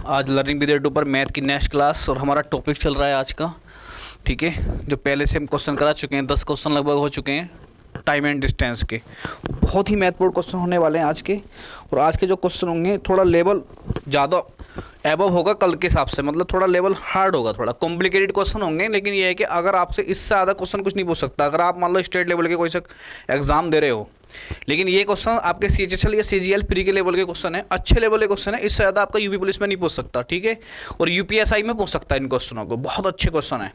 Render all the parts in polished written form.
आज learning with two पर math की नेक्स्ट क्लास और हमारा टॉपिक चल रहा है आज का। ठीक है, जो पहले से हम क्वेश्चन करा चुके हैं, 10 क्वेश्चन लगभग हो चुके हैं टाइम एंड डिस्टेंस के। बहुत ही महत्वपूर्ण क्वेश्चन होने वाले हैं आज के। और आज के जो क्वेश्चन होंगे थोड़ा लेवल ज़्यादा एबव होगा कल के हिसाब से, मतलब थोड़ा लेवल हार्ड होगा, थोड़ा कॉम्प्लिकेटेड क्वेश्चन होंगे। लेकिन ये है कि अगर आपसे इससे ज़्यादा क्वेश्चन कुछ नहीं पूछ सकता। अगर आप मान लो स्टेट लेवल के कोई सा एग्जाम दे रहे हो, लेकिन ये क्वेश्चन आपके CHSL या CGL प्री के लेवल के क्वेश्चन है, अच्छे लेवल के क्वेश्चन है, इससे ज़्यादा आपका यूपी पुलिस में नहीं पूछ सकता। ठीक है, और UPSI में पूछ सकता है इन क्वेश्चनों को, बहुत अच्छे क्वेश्चन है।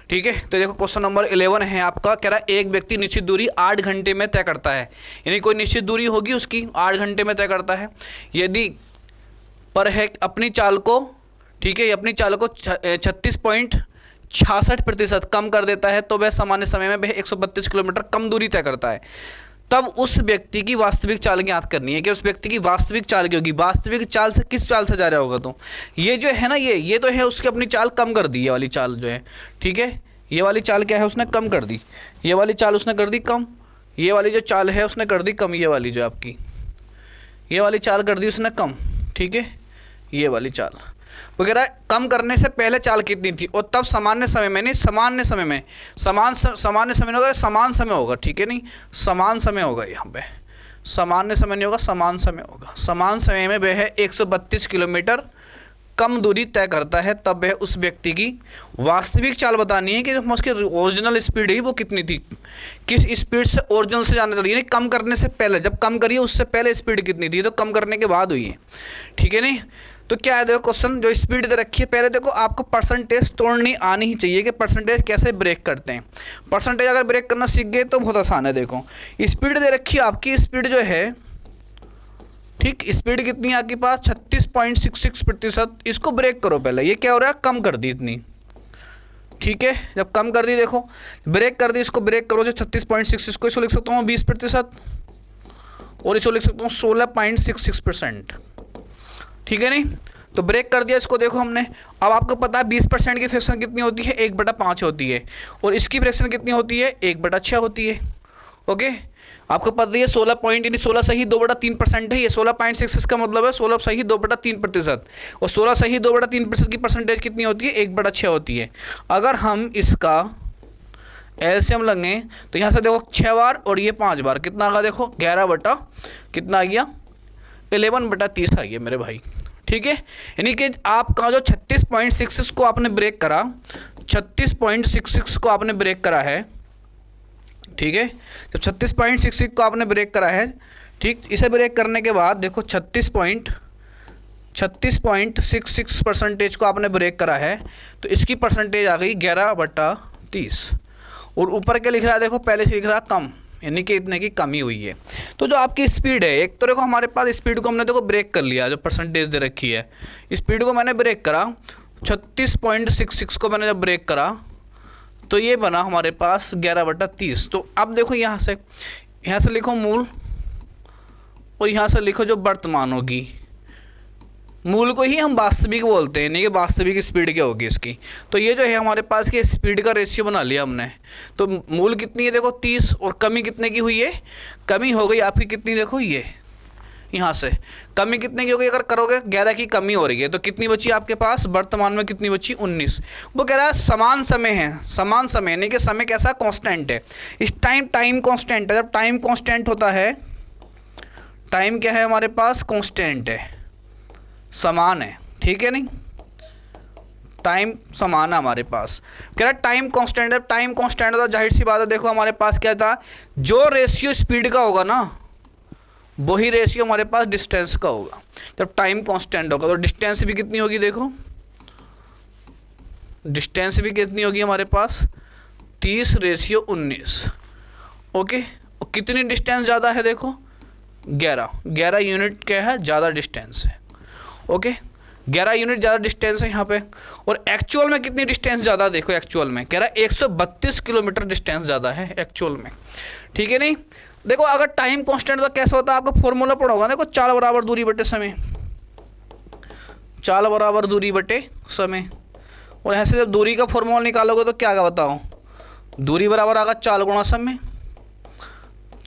ठीक है, तो देखो क्वेश्चन नंबर 11 है आपका, कह रहा है एक व्यक्ति निश्चित दूरी 8 घंटे में तय करता है। यानी कोई निश्चित दूरी होगी उसकी 8 घंटे में तय करता है। यदि पर है अपनी चाल को, ठीक है, अपनी चाल को 36.66% कम कर देता है तो वह सामान्य समय में वह 132 किलोमीटर कम दूरी तय करता है। तब उस व्यक्ति की वास्तविक चाल ज्ञात करनी है कि उस व्यक्ति की वास्तविक चाल क्या होगी। वास्तविक चाल से किस चाल से जा रहा होगा, तो ये जो है ना, ये तो है उसकी अपनी चाल कम कर दी, ये वाली चाल जो है। ठीक है, ये वाली चाल क्या है, उसने कम कर दी, ये वाली चाल उसने कर दी कम, ये वाली जो चाल है उसने कर दी कम, ये वाली जो आपकी ये वाली चाल कर दी उसने कम। ठीक है, ये वाली चाल वगैरह कम करने से पहले चाल कितनी थी, और तब सामान्य समय में, नहीं सामान्य समय में, सामान्य समय होगा, समान समय होगा। ठीक है, नहीं समान समय होगा, यहाँ पे सामान्य समय नहीं होगा, समान समय होगा। समान समय में वह 132 किलोमीटर कम दूरी तय करता है, तब वह उस व्यक्ति की वास्तविक चाल बतानी है कि उसकी ओरिजिनल स्पीड ही वो कितनी थी, किस स्पीड से ओरिजिनल से जाने चली, यानी कम करने से पहले, जब कम करिए उससे पहले स्पीड कितनी थी, तो कम करने के बाद हुई है। ठीक है, नहीं तो क्या है, देखो क्वेश्चन जो स्पीड दे रखी है, पहले देखो आपको परसेंटेज तोड़नी आनी ही चाहिए कि परसेंटेज कैसे ब्रेक करते हैं। परसेंटेज अगर ब्रेक करना सीख गए तो बहुत आसान है। देखो स्पीड दे रखी है आपकी, स्पीड जो है, ठीक, स्पीड कितनी है आपके पास 36.66%। इसको ब्रेक करो पहले, ये क्या हो रहा है, कम कर दी इतनी। ठीक है, जब कम कर दी, देखो ब्रेक कर दी, इसको ब्रेक करो जो 36.66 को, इसको लिख सकता हूँ 20% और इसको लिख सकता हूँ 16.66%। ठीक है, नहीं तो ब्रेक कर दिया इसको। देखो हमने, अब आपको पता है 20% की फ्रैक्शन कितनी होती है, 1/5 होती है, और इसकी फ्रैक्शन कितनी होती है, 1/6 होती है। ओके, आपको पता है 16 पॉइंट, यानी 16 सही 2/3% है। ये 16.66 का मतलब है 16 सही 2/3%, और 16 सही 2/3% की परसेंटेज कितनी होती है, 1/6 होती है। अगर हम इसका LCM लेंगे तो यहाँ से देखो 6 बार और ये 5 बार, कितना आ गया, देखो 11 बटा कितना आ गया, 11/30 आ गया मेरे भाई। ठीक है, यानी कि आपका जो 36.66 को आपने ब्रेक करा, 36.66 को आपने ब्रेक करा है। ठीक है, जब 36.66 को आपने ब्रेक करा है, ठीक, इसे ब्रेक करने के बाद देखो 36.66% को आपने ब्रेक करा है, तो इसकी परसेंटेज आ गई 11/30। और ऊपर क्या लिख रहा है, देखो पहले से लिख रहा है कम, यानी कि इतने की कमी हुई है। तो जो आपकी स्पीड है, एक तो देखो हमारे पास स्पीड को हमने देखो ब्रेक कर लिया, जो परसेंटेज दे रखी है, स्पीड को मैंने ब्रेक करा, 36.66 को मैंने जब ब्रेक करा तो ये बना हमारे पास 11/30। तो अब देखो यहाँ से लिखो मूल, और यहाँ से लिखो जो वर्तमान होगी। मूल को ही हम वास्तविक बोलते हैं, नहीं कि वास्तविक स्पीड क्या होगी इसकी। तो ये जो है हमारे पास की स्पीड का रेशियो बना लिया हमने। तो मूल कितनी है, देखो 30, और कमी कितने की हुई है, कमी हो गई आपकी कितनी, देखो ये यहाँ से कमी कितने की हो गई, अगर करोगे 11 की कमी हो रही है, तो कितनी बची आपके पास वर्तमान में, कितनी बची 19। वो कह रहा है समान समय है, समान समय, यानी कि समय कैसा कांस्टेंट है, इस टाइम कांस्टेंट है। जब टाइम कांस्टेंट होता है, टाइम क्या है हमारे पास, कांस्टेंट है, समान है। ठीक है, नहीं टाइम समान है हमारे पास, कह रहा टाइम कांस्टेंट है। टाइम कांस्टेंट होता, जाहिर सी बात है, देखो हमारे पास क्या था, जो रेशियो स्पीड का होगा ना, वही रेशियो हमारे पास डिस्टेंस का होगा। जब टाइम कांस्टेंट होगा तो डिस्टेंस भी कितनी होगी, देखो डिस्टेंस भी कितनी होगी हमारे पास, 30:19। ओके, और कितनी डिस्टेंस ज़्यादा है, देखो 11 यूनिट क्या है, ज़्यादा डिस्टेंस है। ओके, 11 यूनिट ज़्यादा डिस्टेंस है यहाँ पे। और एक्चुअल में कितनी डिस्टेंस ज़्यादा, देखो एक्चुअल में कह रहा है 132 किलोमीटर डिस्टेंस ज़्यादा है एक्चुअल में। ठीक है, नहीं देखो अगर टाइम कांस्टेंट तो कैसा होता है, आपका फॉर्मूला पढ़ा होगा, देखो चाल बराबर दूरी बटे समय, चाल बराबर दूरी बटे समय। और ऐसे जब दूरी का फॉर्मूला निकालोगे तो क्या आगा बताओ, दूरी बराबर आगा चाल गुणा समय,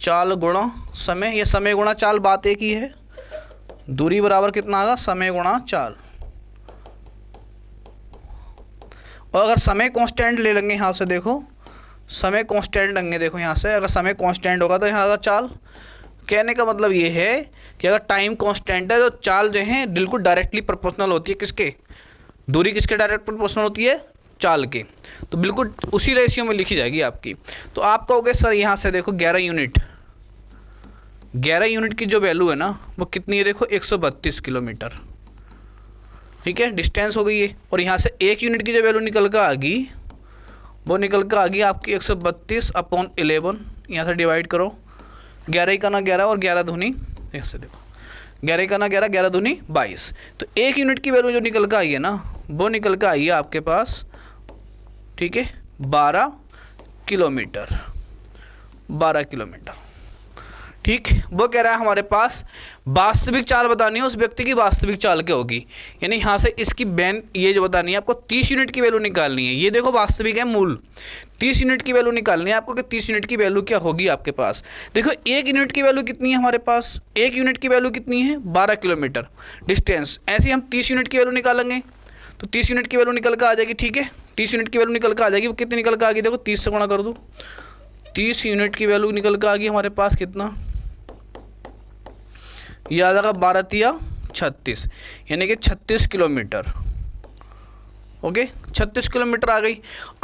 चाल गुणा समय, ये समय गुणा चाल बात एक ही है। दूरी बराबर कितना आगा, समय गुणा चाल। और अगर समय कांस्टेंट ले लेंगे यहाँ से, देखो समय कांस्टेंट लेंगे, देखो यहाँ से अगर समय कांस्टेंट होगा तो यहाँ का चाल, कहने का मतलब ये है कि अगर टाइम कांस्टेंट है तो चाल जो है बिल्कुल डायरेक्टली प्रोपोर्शनल होती है किसके, दूरी किसके डायरेक्ट प्रोपोर्शनल होती है, चाल के। तो बिल्कुल उसी रेशियो में लिखी जाएगी आपकी। तो आप कहोगे सर यहाँ से देखो 11 यूनिट, 11 यूनिट की जो वैल्यू है ना वो कितनी है, देखो 132 किलोमीटर, ठीक है, डिस्टेंस हो गई है। और यहाँ से 1 यूनिट की जो वैल्यू निकल कर आ गई वो निकल कर आ गई आपकी 132/11, यहाँ से डिवाइड करो, 11 का ना 11 और 11 दूनी, ऐसे देखो 11 का ना 11, 11 दूनी 22। तो 1 यूनिट की वैल्यू जो निकल कर आई है ना वो निकल कर आई है आपके पास, ठीक है, 12 किलोमीटर, 12 किलोमीटर, ठीक। वो कह रहा है हमारे पास वास्तविक चाल बतानी है, उस व्यक्ति की वास्तविक चाल क्या होगी, यानी यहाँ से इसकी बैन ये जो बतानी है आपको 30 यूनिट की वैल्यू निकालनी है। ये देखो वास्तविक है मूल, 30 यूनिट की वैल्यू निकालनी है आपको कि 30 यूनिट की वैल्यू क्या होगी आपके पास। देखो 1 यूनिट की वैल्यू कितनी है हमारे पास, 1 यूनिट की वैल्यू कितनी है, 12 किलोमीटर डिस्टेंस। ऐसे ही हम 30 यूनिट की वैल्यू निकालेंगे तो 30 यूनिट की वैल्यू निकल कर आ जाएगी, ठीक है, 30 यूनिट की वैल्यू निकल कर आ जाएगी। वो कितनी निकल कर आ गई, देखो 30 से गुणा कर दो, 30 यूनिट की वैल्यू निकल कर आ गई हमारे पास कितना, याद आएगा 12 तिया 36, यानी कि 36 किलोमीटर, ओके 36 किलोमीटर आ गई।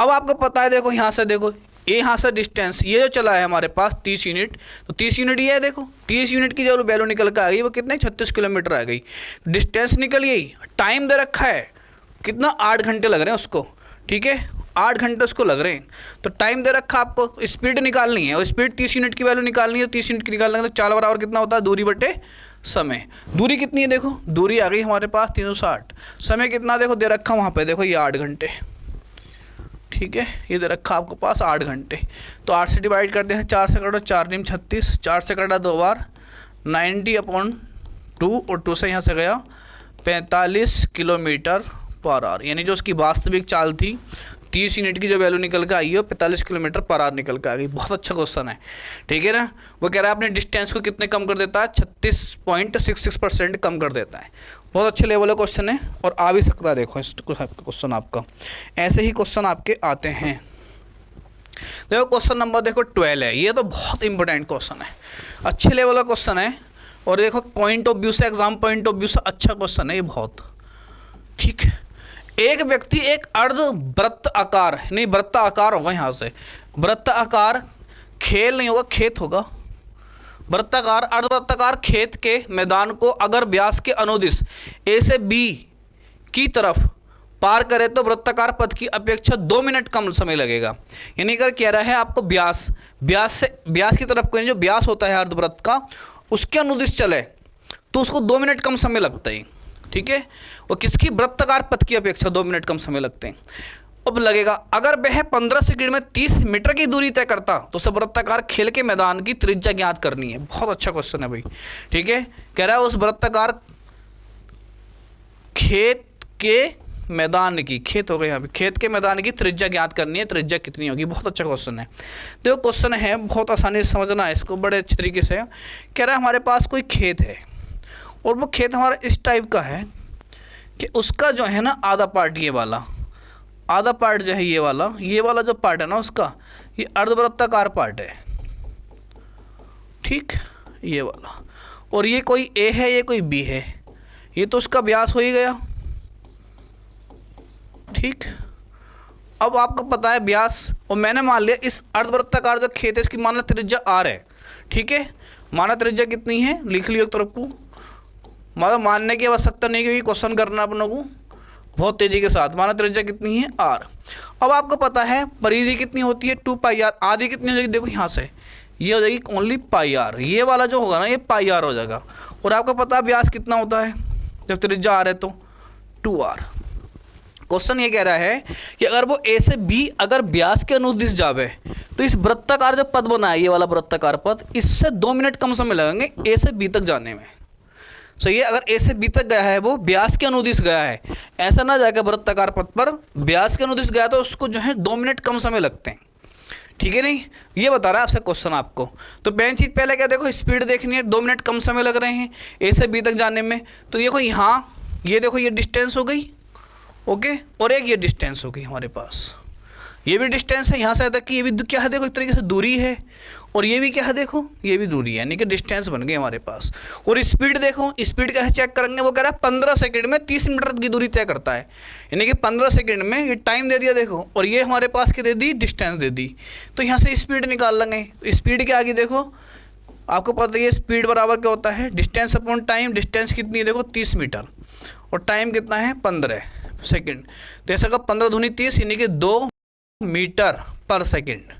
अब आपको पता है देखो यहाँ से, देखो ये यहाँ से डिस्टेंस ये जो चला है हमारे पास 30 यूनिट, तो 30 यूनिट ये है, देखो 30 यूनिट की जो वैल्यू निकल कर आ गई वो कितने 36 किलोमीटर आ गई। डिस्टेंस निकल गई, टाइम दे रखा है कितना, 8 घंटे लग रहे हैं उसको, ठीक है, 8 घंटे उसको लग रहे हैं। तो टाइम दे रखा आपको, स्पीड निकालनी है और स्पीड 30 यूनिट की वैल्यू निकालनी है, 30 यूनिट की निकालना है तो चाल बराबर कितना होता है, दूरी बटे समय। दूरी कितनी है, देखो दूरी आ गई हमारे पास 360, समय कितना देखो दे रखा वहाँ पे, देखो ये 8 घंटे, ठीक है, ये दे रखा आपको पास 8 घंटे। तो 8 से डिवाइड करते हैं, 4 से कटो 4 × 36, 4 से कटा 2 बार, 90/2 और 2 से यहाँ से गया 45 किलोमीटर पर आवर, यानी जो उसकी वास्तविक चाल थी 30 यूनिट की जो वैल्यू निकल कर आई है 45 किलोमीटर पर आवर निकल कर आ गई। बहुत अच्छा क्वेश्चन है, ठीक है ना। वो कह रहा है अपने डिस्टेंस को कितने कम कर देता है, 36.66% कम कर देता है। बहुत अच्छे लेवल का क्वेश्चन है और आ भी सकता है, देखो इस क्वेश्चन आपका ऐसे ही क्वेश्चन आपके आते हैं। देखो क्वेश्चन नंबर देखो 12 है, ये तो बहुत इंपॉर्टेंट क्वेश्चन है, अच्छे लेवल का क्वेश्चन है और देखो पॉइंट ऑफ व्यू से, एग्जाम पॉइंट ऑफ व्यू से अच्छा क्वेश्चन है ये बहुत, ठीक है। एक व्यक्ति एक अर्धवृत्त आकार, नहीं वृत्त आकार होगा यहाँ से, वृत्त आकार खेल नहीं होगा, खेत होगा, वृत्ताकार अर्धवृत्ताकार खेत के मैदान को अगर व्यास के अनुदिश ए से बी की तरफ पार करे तो वृत्ताकार पथ की अपेक्षा 2 मिनट कम समय लगेगा। यानी अगर कह रहा है आपको व्यास की तरफ जो व्यास होता है अर्धवृत्त का उसके अनुदिश चले तो उसको 2 मिनट कम समय लगता है, ठीक है। वो किसकी, वृत्ताकार पथ की अपेक्षा 2 मिनट कम समय लगते हैं। अब लगेगा अगर वह 15 सेकंड में 30 मीटर की दूरी तय करता तो सब वृत्ताकार खेल के मैदान की त्रिज्या ज्ञात करनी है। बहुत अच्छा क्वेश्चन है भाई, ठीक है। कह रहा है उस वृत्ताकार खेत के मैदान की, खेत हो गया यहाँ पे, खेत के मैदान की त्रिज्या ज्ञात करनी है, त्रिज्या कितनी होगी। बहुत अच्छा क्वेश्चन है, देखो क्वेश्चन है बहुत आसानी से समझना है इसको बड़े अच्छे तरीके से। कह रहा है हमारे पास कोई खेत है और वो खेत हमारा इस टाइप का है कि उसका जो है ना आधा पार्ट ये वाला, आधा पार्ट जो है ये वाला जो पार्ट है ना उसका ये अर्धवृत्ताकार पार्ट है, ठीक, ये वाला, और ये कोई ए है ये कोई बी है, ये तो उसका व्यास हो ही गया, ठीक। अब आपको पता है व्यास, और मैंने मान लिया इस अर्धवृत्ताकार जो खेत है इसकी माना त्रिज्या आर है, ठीक है। माना त्रिज्या कितनी है लिख लियो एक तरफ को, मतलब मानने की आवश्यकता नहीं क्योंकि क्वेश्चन करना अपनों को बहुत तेजी के साथ। माना त्रिज्या कितनी है आर। अब आपको पता है परिधि कितनी होती है 2πr, आधी कितनी हो जाएगी देखो यहाँ से ये हो जाएगी ओनली πr, ये वाला जो होगा ना ये πr हो जाएगा। और आपको पता है व्यास कितना होता है जब त्रिज्या आर है तो 2r। क्वेश्चन ये कह रहा है कि अगर वो ए से बी अगर व्यास के अनुदिश जावे तो इस वृत्ताकार जो पथ बना है ये वाला वृत्ताकार पथ, इससे 2 मिनट कम समय लगेंगे ए से बी तक जाने में। सही है, अगर ए से बी तक गया है वो व्यास के अनुदिश गया है, ऐसा ना जाएगा वृत्ताकार पथ पर व्यास के अनुदिश गया तो उसको जो है 2 मिनट कम समय लगते हैं, ठीक है। नहीं ये बता रहा है आपसे क्वेश्चन आपको। तो पहली चीज़ पहले क्या देखो स्पीड देखनी है, 2 मिनट कम समय लग रहे हैं ए से बी तक जाने में। तो देखो यहाँ ये देखो ये डिस्टेंस हो गई ओके, और एक ये डिस्टेंस हो गई हमारे पास, ये भी डिस्टेंस है यहाँ से तक की, ये भी क्या है देखो एक तरीके से दूरी है, और ये भी क्या है देखो ये भी दूरी है, यानी कि डिस्टेंस बन गई हमारे पास। और स्पीड देखो, स्पीड कैसे चेक करेंगे, वो कह रहा है 15 सेकंड में 30 मीटर की दूरी तय करता है, यानी कि 15 सेकंड में ये टाइम दे दिया देखो, और ये हमारे पास क्या दे दी, डिस्टेंस दे दी। तो यहाँ से स्पीड निकाल लेंगे। स्पीड के आगे देखो आपको पता है स्पीड बराबर क्या होता है, डिस्टेंस अपॉन टाइम। डिस्टेंस कितनी है देखो 30 मीटर, और टाइम कितना है 15 सेकेंड। तो ऐसा का 15 दूनी 30, यानी कि 2 मीटर पर सेकेंड।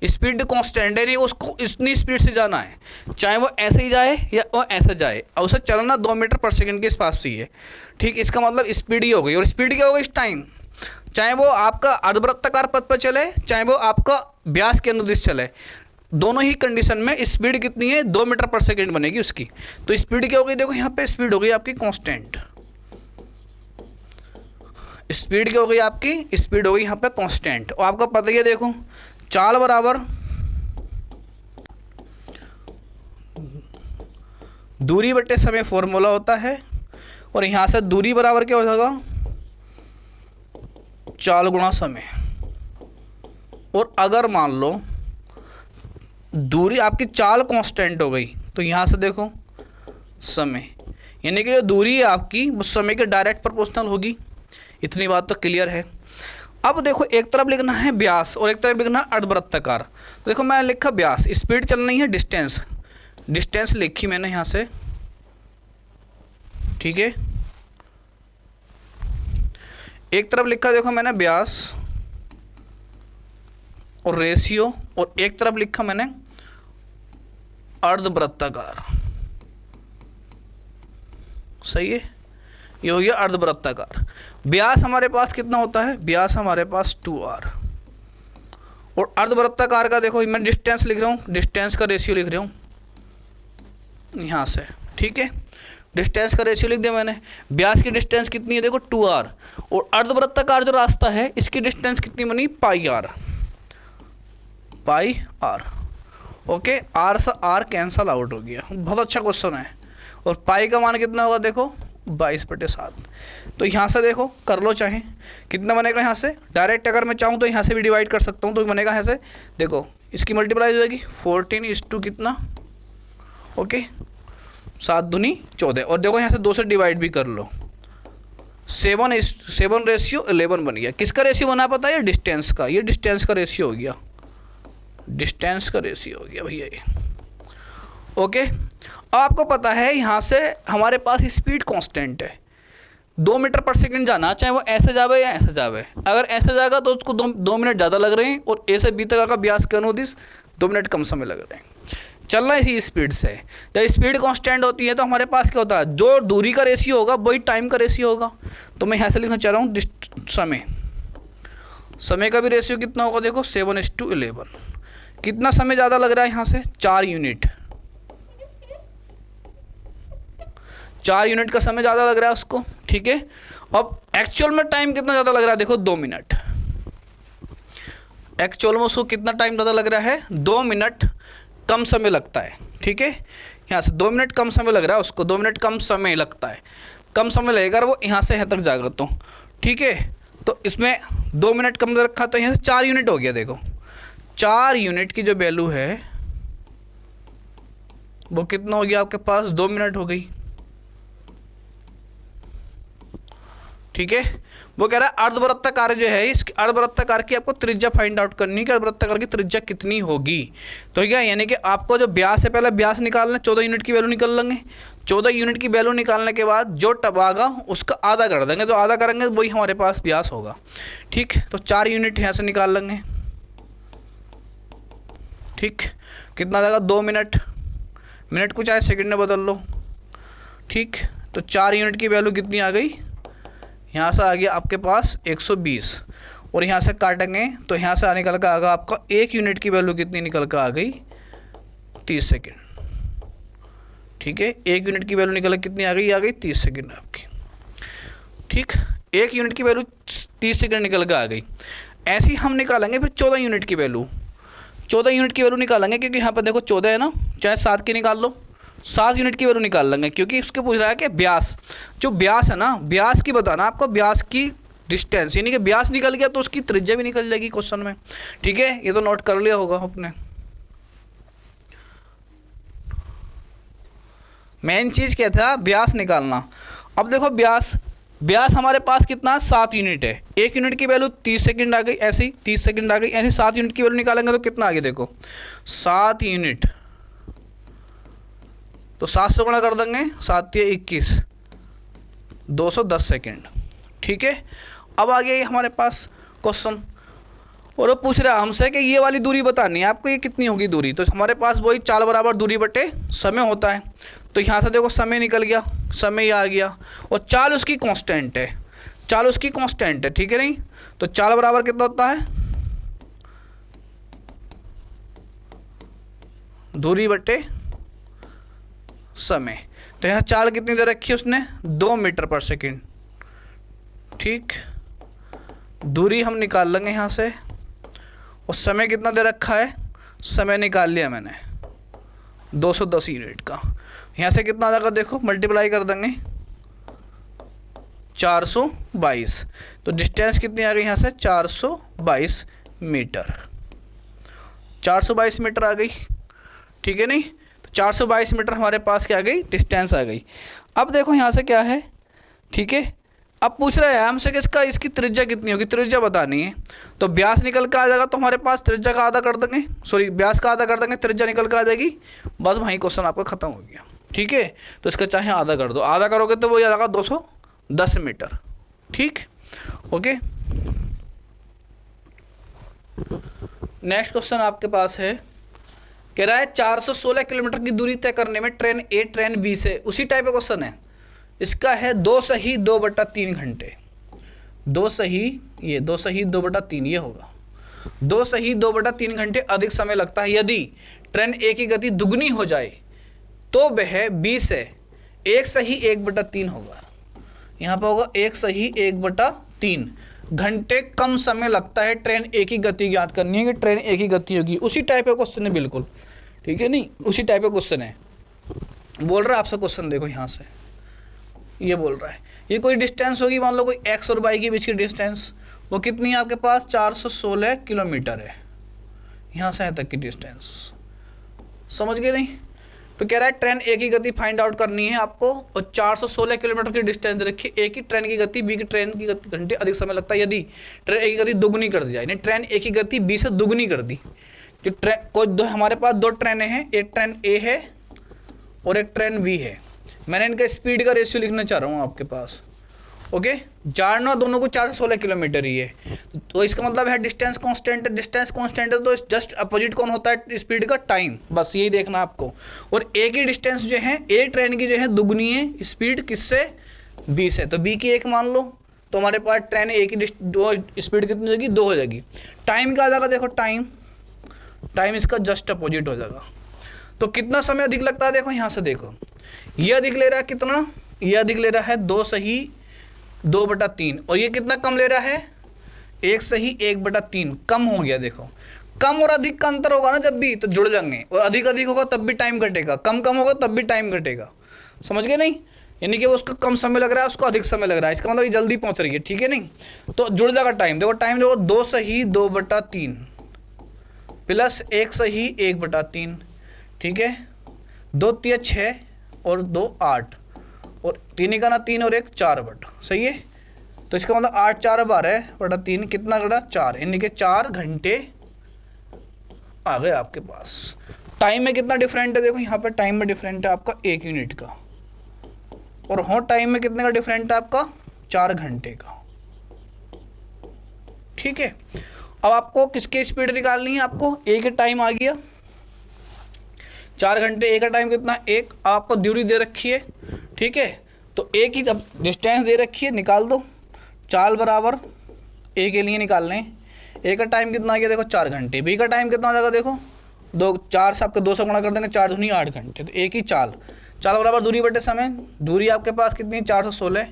स्पीड कांस्टेंट है, नहीं उसको इतनी स्पीड से जाना है, चाहे वो ऐसे ही जाए या वो ऐसे जाए, और उसे चलना 2 मीटर पर सेकंड के पास ही है। ठीक, इसका मतलब स्पीड ही हो गई। और स्पीड क्या होगा इस टाइम, चाहे वो आपका अर्धवृत्ताकार पथ पर चले, चाहे वो आपका व्यास के अनुदिश चले, दोनों ही कंडीशन में स्पीड कितनी है 2 मीटर पर सेकंड बनेगी उसकी। तो स्पीड क्या हो गई देखो, यहाँ पे स्पीड हो गई आपकी कांस्टेंट। स्पीड क्या हो गई आपकी, स्पीड हो गई यहाँ पे कांस्टेंट। और आपको पता ही है देखो, चाल बराबर दूरी बटे समय फॉर्मूला होता है, और यहाँ से दूरी बराबर क्या हो जाएगा, चाल गुणा समय। और अगर मान लो दूरी आपकी चाल कांस्टेंट हो गई, तो यहाँ से देखो समय, यानी कि जो दूरी है आपकी वो समय के डायरेक्ट प्रोपोर्शनल होगी। इतनी बात तो क्लियर है। अब देखो एक तरफ लिखना है व्यास और एक तरफ लिखना है अर्धवृत्ताकार। तो देखो मैं लिखा व्यास, स्पीड चलनी है, डिस्टेंस, डिस्टेंस लिखी मैंने यहाँ से, ठीक है। एक तरफ लिखा देखो मैंने व्यास और रेशियो, और एक तरफ लिखा मैंने अर्धवृत्ताकार। सही है, ये हो गया अर्धवृत्ताकार। व्यास हमारे पास कितना होता है, व्यास हमारे पास 2r, और अर्धवृत्ताकार का देखो मैं डिस्टेंस लिख रहा हूँ, डिस्टेंस का रेशियो लिख रहा हूँ यहाँ से, ठीक है। डिस्टेंस का रेशियो लिख दिया मैंने। व्यास की डिस्टेंस कितनी है देखो 2r, और अर्धवृत्ताकार जो रास्ता है इसकी डिस्टेंस कितनी बनी πr, ओके। r से r कैंसल आउट हो गया, बहुत अच्छा क्वेश्चन है। और पाई का मान कितना होगा देखो 22/7। तो यहाँ से देखो कर लो, चाहे कितना बनेगा यहाँ से, डायरेक्ट अगर मैं चाहूँ तो यहाँ से भी डिवाइड कर सकता हूँ, तो बनेगा यहाँ से देखो, इसकी मल्टीप्लाई हो जाएगी 14 कितना, ओके 7 दूनी 14। और देखो यहाँ से 2 से डिवाइड भी कर लो, 7 रेशियो 11 बन गया। किसका रेशियो बना पता है, डिस्टेंस का, ये डिस्टेंस का रेशियो हो गया, डिस्टेंस का रेशियो हो गया भैया ये, ओके। अब आपको पता है यहाँ से हमारे पास स्पीड कांस्टेंट है, 2 मीटर पर सेकंड जाना, चाहे वो ऐसे जावे या ऐसे जावे। अगर ऐसे जाएगा तो उसको 2 मिनट ज़्यादा लग रहे हैं, और ए से बी तक का व्यास के अनुदिश 2 मिनट कम समय लग रहे हैं। चलना इसी स्पीड से। जब स्पीड कांस्टेंट होती है तो हमारे पास क्या होता है, जो दूरी का रेशियो होगा वही टाइम का रेशियो होगा। तो मैं यहाँ से लिखना चाह रहा हूँ समय का भी रेशियो कितना होगा देखो 7:11। कितना समय ज़्यादा लग रहा है यहाँ से, 4 यूनिट, 4 यूनिट का समय ज़्यादा लग रहा है उसको, ठीक है। अब एक्चुअल में टाइम कितना ज़्यादा लग रहा है देखो 2 मिनट, एक्चुअल में उसको कितना टाइम ज़्यादा लग रहा है, 2 मिनट कम समय लगता है, ठीक है। यहाँ से 2 मिनट कम समय लग रहा है उसको, 2 मिनट कम समय लगता है, कम समय लगेगा वो यहाँ से यहाँ तक जाएगा तो, ठीक है। तो इसमें 2 मिनट कम रखा तो यहाँ से 4 यूनिट हो गया। देखो 4 यूनिट की जो वैल्यू है वो कितना हो गया आपके पास, 2 मिनट हो गई, ठीक है। वो कह रहा है अर्धवृत्ताकार जो है, इस अर्धवृत्ताकार की आपको त्रिज्या फाइंड आउट करनी है कि अर्धवृत्ताकार की त्रिज्या कितनी होगी। तो क्या यानी कि आपको जो व्यास है, पहले व्यास निकालना, 14 यूनिट की वैल्यू निकाल लेंगे। 14 यूनिट की वैल्यू निकालने के बाद जो टबागा उसका आधा कर देंगे, तो आधा करेंगे वही हमारे पास व्यास होगा, ठीक। तो 4 यूनिट यहाँ से निकाल लेंगे, ठीक। कितना जाएगा 2 मिनट, मिनट को चाहे सेकंड में बदल लो, ठीक। तो 4 यूनिट की वैल्यू कितनी आ गई, यहाँ से आ गया आपके पास 120, और यहाँ से काटेंगे तो यहाँ से निकल कर आएगा आपका 1 यूनिट की वैल्यू कितनी निकल कर आ गई, 30 सेकेंड, ठीक है। 1 यूनिट की वैल्यू निकल कितनी आ गई 30 सेकेंड आपकी, ठीक। 1 यूनिट की वैल्यू 30 सेकेंड निकल कर आ गई। ऐसे ही हम निकालेंगे फिर 14 यूनिट की वैल्यू, 14 यूनिट की वैल्यू निकालेंगे, क्योंकि यहाँ पर देखो 14 है ना, चाहे 7 की निकाल लो, 7 यूनिट की वैल्यू निकाल लेंगे, क्योंकि उसके पूछ रहा है कि व्यास, जो व्यास है ना, व्यास की बताना आपको, व्यास की डिस्टेंस, यानी कि व्यास निकल गया तो उसकी त्रिज्या भी निकल जाएगी क्वेश्चन में। ठीक है, ये तो नोट कर लिया होगा आपने। मेन चीज क्या था, व्यास निकालना। अब देखो व्यास हमारे पास कितना, 7 यूनिट है। 1 यूनिट की वैल्यू 30 सेकंड आ गई, ऐसे ही 30 सेकंड आ गई, ऐसे 7 यूनिट की वैल्यू निकालेंगे तो कितना आ गया देखो, 7 यूनिट, तो 7 से गुणा कर देंगे, 7 या 21, 210 सेकंड। ठीक है, अब आ गया हमारे पास क्वेश्चन, और वो पूछ रहा है हमसे कि ये वाली दूरी बतानी है आपको, ये कितनी होगी दूरी। तो हमारे पास वही चाल बराबर दूरी बटे समय होता है। तो यहाँ से देखो समय निकल गया, समय आ गया, और चाल उसकी कांस्टेंट है, चाल उसकी कांस्टेंट है। ठीक है नहीं, तो चाल बराबर कितना होता है, दूरी बटे समय। तो यहाँ चाल कितनी दे रखी है उसने, 2 मीटर पर सेकंड। ठीक, दूरी हम निकाल लेंगे यहाँ से, और समय कितना दे रखा है, समय निकाल लिया मैंने 210 यूनिट का। यहाँ से कितना आ जाएगा देखो, मल्टीप्लाई कर देंगे, 422। तो डिस्टेंस कितनी आ गई यहाँ से, 422 मीटर, 422 मीटर आ गई। ठीक है नहीं, तो 422 मीटर हमारे पास क्या आ गई, डिस्टेंस आ गई। अब देखो यहाँ से क्या है, ठीक है, अब पूछ रहा है हमसे कि इसकी त्रिज्या कितनी होगी, त्रिज्या बतानी है। तो व्यास निकल के आ जाएगा, तो हमारे पास त्रिज्या का आधा कर देंगे, सॉरी व्यास का आधा कर देंगे, त्रिज्या निकल के आ जाएगी, बस वहीं क्वेश्चन आपका खत्म हो गया। ठीक है, तो इसका चाहे आधा कर दो, आधा करोगे तो वो आ जाएगा 210 मीटर। ठीक, ओके। नेक्स्ट क्वेश्चन आपके पास है, कह रहा है 416 किलोमीटर की दूरी तय करने में ट्रेन ए ट्रेन बी से, उसी टाइप का क्वेश्चन है। इसका है 2 सही 2/3 घंटे, 2 सही 2/3 ये होगा, 2 सही 2/3 घंटे अधिक समय लगता है यदि ट्रेन ए की गति दुगनी हो जाए, तो वह बी से 1 सही 1/3 होगा। यहाँ पर होगा 1 सही 1/3 घंटे कम समय लगता है ट्रेन ए की गति ज्ञात करनी है, कि ट्रेन ए की गति होगी। उसी टाइप का क्वेश्चन है बिल्कुल। ठीक है नहीं, उसी टाइप का क्वेश्चन है। बोल रहा है आपसे क्वेश्चन, देखो यहाँ से ये बोल रहा है, ये कोई डिस्टेंस होगी, मान लो कोई एक्स और वाई के बीच की डिस्टेंस, वो कितनी है आपके पास, 416 किलोमीटर है, यहाँ से यहाँ तक की डिस्टेंस। समझ गए नहीं? तो कह रहा है ट्रेन ए की गति फाइंड आउट करनी है आपको, और 416 किलोमीटर की डिस्टेंस रखी, ए की ट्रेन की गति बी की ट्रेन की गति घंटे अधिक समय लगता है यदि ट्रेन ए की गति दुगनी कर दी जाए, यानी ट्रेन ए की गति बी से दुगनी कर दी। जो ट्रेन कोई दो, हमारे पास 2 ट्रेनें हैं, एक ट्रेन ए है और एक ट्रेन बी है। मैंने इनका स्पीड का रेशियो लिखना चाह रहा हूँ आपके पास। ओके, जानना दोनों को 416 किलोमीटर ही है, तो इसका मतलब है डिस्टेंस कांस्टेंट है। डिस्टेंस कांस्टेंट है तो जस्ट अपोजिट कौन होता है स्पीड का, टाइम, बस यही देखना आपको। और ए की डिस्टेंस जो है, ए ट्रेन की जो है दुगनी है स्पीड किससे, बी से, तो बी की 1 मान लो, तो हमारे पास ट्रेन ए की स्पीड कितनी हो जाएगी, 2 हो जाएगी। टाइम क्या आ जाएगा देखो, टाइम इसका जस्ट अपोजिट हो जाएगा। तो कितना समय अधिक लगता है देखो, यहाँ से देखो, ये अधिक ले रहा है कितना, ये अधिक ले रहा है 2 सही 2/3, और ये कितना कम ले रहा है, 1 सही 1/3, कम हो गया। देखो कम और अधिक का अंतर होगा ना जब भी, तो जुड़ जाएंगे, और अधिक अधिक होगा तब भी टाइम घटेगा, कम कम होगा तब भी टाइम घटेगा। समझ गए नहीं? यानी कि वो उसको कम समय लग रहा है, उसको अधिक समय लग रहा है, इसका मतलब ये जल्दी पहुंच रही है। ठीक है नहीं, तो जुड़ जाएगा टाइम। देखो टाइम देखो, 2 सही 2/3 प्लस 1 सही 1/3, ठीक है, 2 तिया 6 और 2 8, और 3 का ना 3 और 1 4 बटा, सही है। तो इसका मतलब 8 4 12/3 कितना गड़ा, 4, यानी कि 4 घंटे आ गए आपके पास। टाइम में कितना डिफरेंट है देखो, यहाँ पर टाइम में डिफरेंट है आपका 1 यूनिट का, और हाँ टाइम में कितने का डिफरेंट है आपका, 4 घंटे का। ठीक है, अब आपको किसकी स्पीड निकालनी है, आपको ए के टाइम आ गया 4 घंटे, ए का टाइम कितना 1, आपको दूरी दे रखी है। ठीक है, तो ए की जब डिस्टेंस दे रखी है, निकाल दो, चाल बराबर ए के लिए निकाल लें। ए का टाइम कितना आ गया देखो 4 घंटे, बी का टाइम कितना आ जाएगा देखो 2, 4 से आपके 2 से गुणा कर देंगे, 4 दूनी 8 घंटे। तो ए की चाल बराबर दूरी बटे समय, दूरी आपके पास कितनी 416,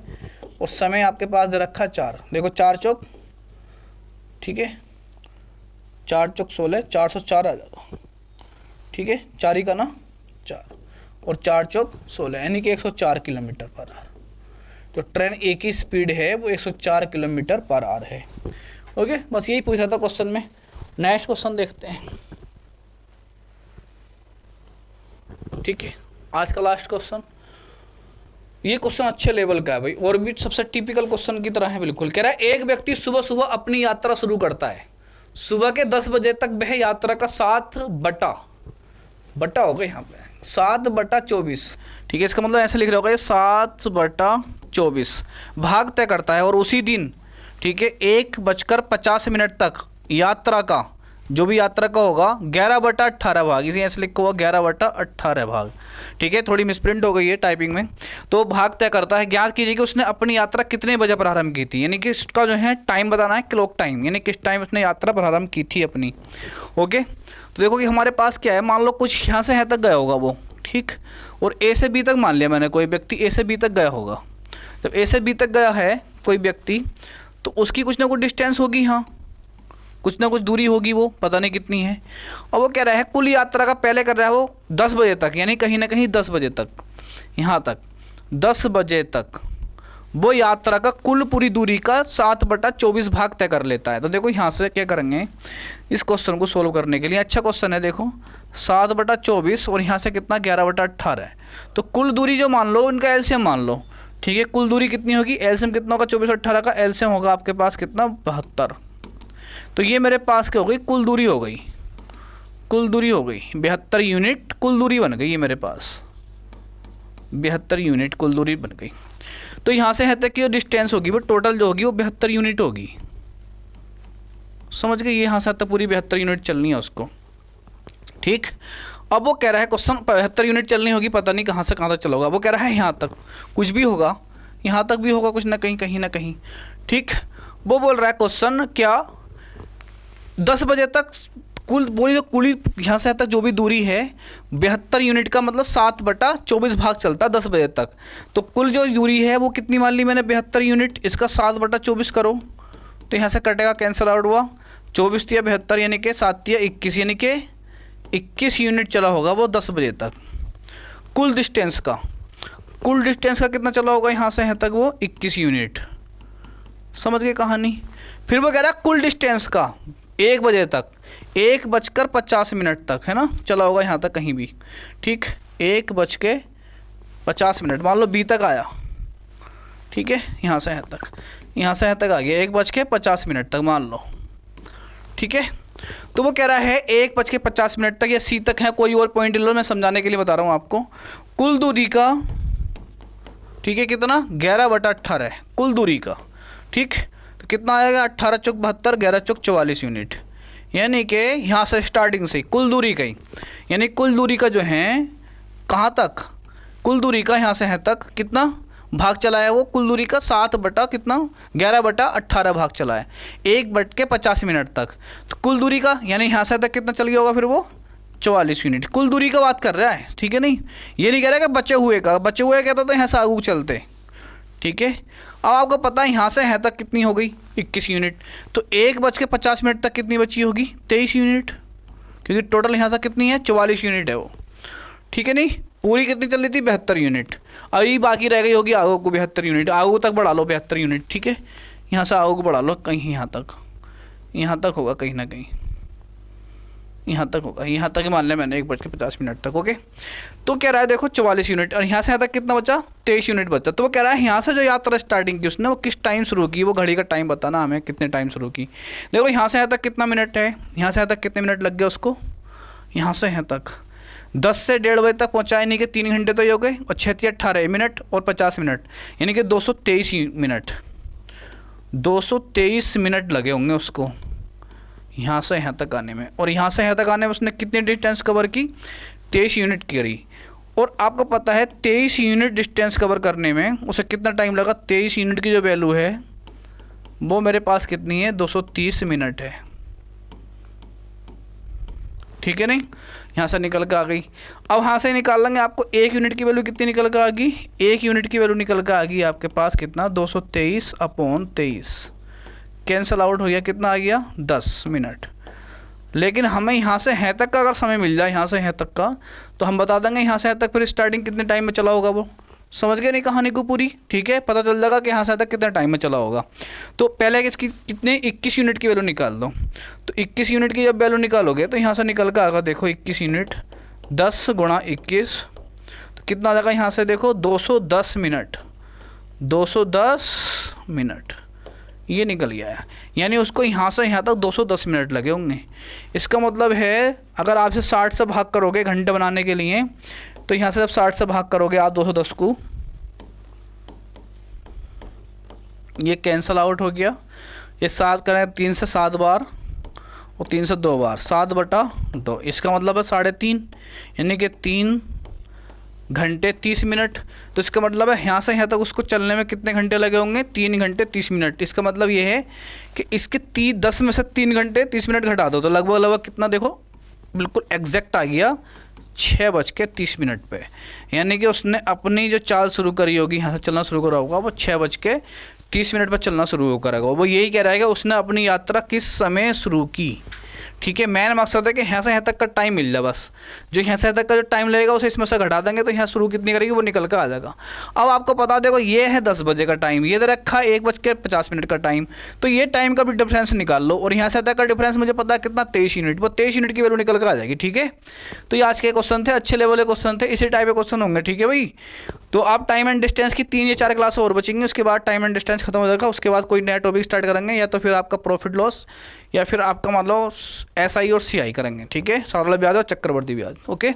और समय आपके पास दे रखा 4। देखो 4 चौक, ठीक है, 4 चौक 16, 404 आ जाएगा। ठीक है, 4 ही का ना 4, और 4 चौक 16, यानी कि 104 किलोमीटर पर आवर। तो ट्रेन ए की स्पीड है वो 104 किलोमीटर पर आवर है। ओके, बस यही पूछा था क्वेश्चन में। नेक्स्ट क्वेश्चन देखते हैं। ठीक है, आज का लास्ट क्वेश्चन। ये क्वेश्चन अच्छे लेवल का है भाई, और भी सबसे टिपिकल क्वेश्चन की तरह है बिल्कुल। कह रहा है एक व्यक्ति सुबह सुबह अपनी यात्रा शुरू करता है। सुबह के 10 बजे तक वह यात्रा का 7 बटा होगा यहाँ पे 7/24। ठीक है, इसका मतलब ऐसे लिख रहा होगा ये 7/24 भाग तय करता है। और उसी दिन ठीक है 1:50 तक यात्रा का जो भी यात्रा का होगा 11/18 भाग, इसे ऐसे लिखा हुआ 11/18 भाग। ठीक है, थोड़ी मिसप्रिंट हो गई है टाइपिंग में। तो भाग तय करता है। ज्ञात कीजिए कि उसने अपनी यात्रा कितने बजे प्रारंभ की थी, यानी कि इसका जो है टाइम बताना है, क्लॉक टाइम, यानी किस टाइम उसने यात्रा प्रारंभ की थी अपनी। ओके, तो देखो कि हमारे पास क्या है, मान लो कुछ यहाँ से यहाँ तक गया होगा वो, ठीक, और ए से बी तक मान लिया मैंने, कोई व्यक्ति ए से बी तक गया होगा। जब ए से बी तक गया है कोई व्यक्ति, तो उसकी कुछ ना कुछ डिस्टेंस होगी, हाँ कुछ ना कुछ दूरी होगी, वो पता नहीं कितनी है। और वो कह रहा है कुल यात्रा का पहले कर रहा है वो 10 बजे तक, यानी कहीं ना कहीं 10 बजे तक, यहाँ तक 10 बजे तक वो यात्रा का कुल पूरी दूरी का 7/24 भाग तय कर लेता है। तो देखो यहाँ से क्या करेंगे इस क्वेश्चन को सोल्व करने के लिए। अच्छा क्वेश्चन है, देखो 7/24 और यहाँ से कितना 11/18 है। तो कुल दूरी जो मान लो उनका एलसीएम मान लो। ठीक है, कुल दूरी कितनी होगी, एलसीएम कितना होगा 24 और 18 का एलसीएम होगा आपके पास कितना 72। तो ये मेरे पास क्या हो गई, कुल दूरी हो गई, कुल दूरी हो गई 72 यूनिट कुल दूरी बन गई। ये मेरे पास 72 यूनिट कुल दूरी बन गई। तो यहाँ से है तक की जो डिस्टेंस होगी वो टोटल जो होगी वो 72 यूनिट होगी। समझ गए, ये यहाँ से तक पूरी 72 यूनिट चलनी है उसको। ठीक, अब वो कह रहा है क्वेश्चन 72 यूनिट चलनी होगी, पता नहीं कहाँ से कहाँ तक चलोगा। वो कह रहा है यहाँ तक कुछ भी होगा, यहाँ तक भी होगा कुछ ना कहीं ना कहीं। ठीक, वो बोल रहा है क्वेश्चन क्या 10 बजे तक कुल बोली जो कुल यहाँ से तक जो भी दूरी है 72 यूनिट का मतलब 7/24 भाग चलता है 10 बजे तक। तो कुल जो दूरी है वो कितनी मान ली मैंने 72 यूनिट, इसका 7/24 करो तो यहाँ से कटेगा, कैंसिल आउट हुआ। 24 या 72 यानी कि 7 या 21 यानी कि 21 यूनिट चला होगा वो 10 बजे तक। कुल डिस्टेंस का कितना चला होगा यहाँ से यहाँ तक वो 21 यूनिट। समझ गए कहानी। फिर वो कह रहा है कुल डिस्टेंस का 1 बजे तक 1:50 तक है ना चला होगा यहाँ तक कहीं भी। ठीक, 1:50 मान लो बी तक आया। ठीक है, यहाँ से यहाँ तक आ गया 1:50 तक मान लो। ठीक है, तो वो कह रहा है 1:50 तक या सी तक है, कोई और पॉइंट लो, मैं समझाने के लिए बता रहा हूँ आपको। कुल दूरी का ठीक है कितना 11/18 है कुल दूरी का। ठीक, तो कितना आएगा 18 चौक 72 11 चौक 44 यूनिट, यानी कि यहाँ से स्टार्टिंग से कुल दूरी का ही, यानी कुल दूरी का जो है कहाँ तक, कुल दूरी का यहाँ से है तक कितना भाग चला है वो, कुल दूरी का 11/18 भाग चला है 1:50 तक। तो कुल दूरी का यानी यहाँ से तक कितना चल गया होगा फिर वो 44 यूनिट। कुल दूरी का बात कर रहा है, ठीक है, नहीं ये नहीं कह रहा कि बचे हुए कहता तो यहाँ से आगू चलते। ठीक है, अब आपको पता है यहाँ से यहाँ तक कितनी हो गई 21 यूनिट, तो 1:50 तक कितनी बची होगी 23 यूनिट, क्योंकि टोटल यहाँ तक कितनी है 44 यूनिट है वो। ठीक है, नहीं पूरी कितनी चल रही थी 72 यूनिट, अभी बाकी रह गई होगी आगू को 72 यूनिट, आगू तक बढ़ा लो 72 यूनिट। ठीक है, यहाँ से आगू को बढ़ा लो कहीं यहाँ तक होगा कहीं ना कहीं यहाँ तक होगा, यहाँ तक ही मान लिया मैंने 1:50 तक। ओके, तो कह रहा है देखो 44 यूनिट और यहाँ से यहाँ तक कितना बचा 23 यूनिट बचा। तो वो कह रहा है यहाँ से जो यात्रा स्टार्टिंग की उसने वो किस टाइम शुरू की, वो घड़ी का टाइम बताना हमें कितने टाइम शुरू की। देखो यहाँ से यहाँ तक कितना मिनट है, यहाँ से यहाँ तक कितने मिनट लग गए उसको, यहाँ से यहाँ तक 10 से 1:30 बजे तक पहुँचा, यानी कि 3 घंटे तो ही हो गए, और 6 × 18 मिनट और 50 मिनट, यानी कि 223 मिनट लगे होंगे उसको यहाँ से यहाँ तक आने में। और यहाँ से यहाँ तक आने में उसने कितनी डिस्टेंस कवर की 23 यूनिट करी। और आपको पता है 23 यूनिट डिस्टेंस कवर करने में उसे कितना टाइम लगा, 23 यूनिट की जो वैल्यू है वो मेरे पास कितनी है 230 मिनट है। ठीक है, नहीं यहाँ से निकल के आ गई। अब यहाँ से निकाल लेंगे, आपको 1 यूनिट की वैल्यू कितनी निकल के आ गई, 1 यूनिट की वैल्यू निकल के आ गई आपके पास कितना 223/23, कैंसल आउट हो गया, कितना आ गया 10 मिनट। लेकिन हमें यहाँ से है तक का अगर समय मिल जाए, यहाँ से है तक का, तो हम बता देंगे यहाँ से है तक फिर स्टार्टिंग कितने टाइम में चला होगा वो समझ गए नहीं कहानी को पूरी? ठीक है, पता चल जाएगा कि यहाँ से तक कितना टाइम में चला होगा। तो पहले इसकी कितने 21 यूनिट की वैल्यू निकाल दो। तो 21 यूनिट की जब वैल्यू निकालोगे तो यहाँ से निकल कर आएगा, देखो 21 यूनिट 10 गुणा 21, तो कितना आ जाएगा यहाँ से, देखो 210 मिनट, 210 मिनट ये निकल गया है। यानी उसको यहाँ से यहाँ तक 210 मिनट लगे होंगे। इसका मतलब है अगर आप इसे 60 से भाग करोगे घंटे बनाने के लिए, तो यहाँ से जब 60 से भाग करोगे आप 210 को, ये कैंसल आउट हो गया। ये 7 करें 3 से 7 बार और 3 से 2 बार, 7/2। इसका मतलब है 3.5, यानी कि 3 घंटे 30 मिनट। तो इसका मतलब है यहाँ से यहाँ तक उसको चलने में कितने घंटे लगे होंगे, 3 घंटे 30 मिनट। इसका मतलब ये है कि इसके 10 में से 3 घंटे 30 मिनट घटा दो तो लगभग कितना, देखो बिल्कुल एग्जैक्ट आ गया 6:30 पे। यानी कि उसने अपनी जो चाल शुरू करी होगी, यहाँ से चलना शुरू करा होगा, वो 6:30 पर चलना शुरू करेगा। वो यही कह रहा है कि उसने अपनी यात्रा किस समय शुरू की। ठीक है, मेन मकसद है कि यहाँ से यहाँ तक का टाइम मिल जाए बस। जो यहाँ से यहाँ तक का जो टाइम लगेगा उसे इसमें से घटा देंगे तो यहाँ शुरू कितनी करेगी वो निकल कर आ जाएगा। अब आपको पता देखो ये है 10 बजे का टाइम, ये दे रखा है 1:50 का टाइम, तो ये टाइम का भी डिफरेंस निकाल लो। और यहाँ से तक का डिफरेंस मुझे पता है कितना, 23 यूनिट। वो 23 यूनिट की वैल्यू निकल कर आ जाएगी। ठीक है, तो ये आज के क्वेश्चन थे, अच्छे लेवल के क्वेश्चन थे, इसी टाइप के क्वेश्चन होंगे। ठीक है भाई, तो आप टाइम एंड डिस्टेंस की 3 या 4 क्लास और बचेंगे, उसके बाद टाइम एंड डिस्टेंस खत्म हो जाएगा। उसके बाद कोई नया टॉपिक स्टार्ट करेंगे, या तो फिर आपका प्रॉफिट लॉस, या फिर आपका मान लो SI और CI करेंगे। ठीक है, सरल ब्याज और चक्रवर्ती ब्याज। ओके।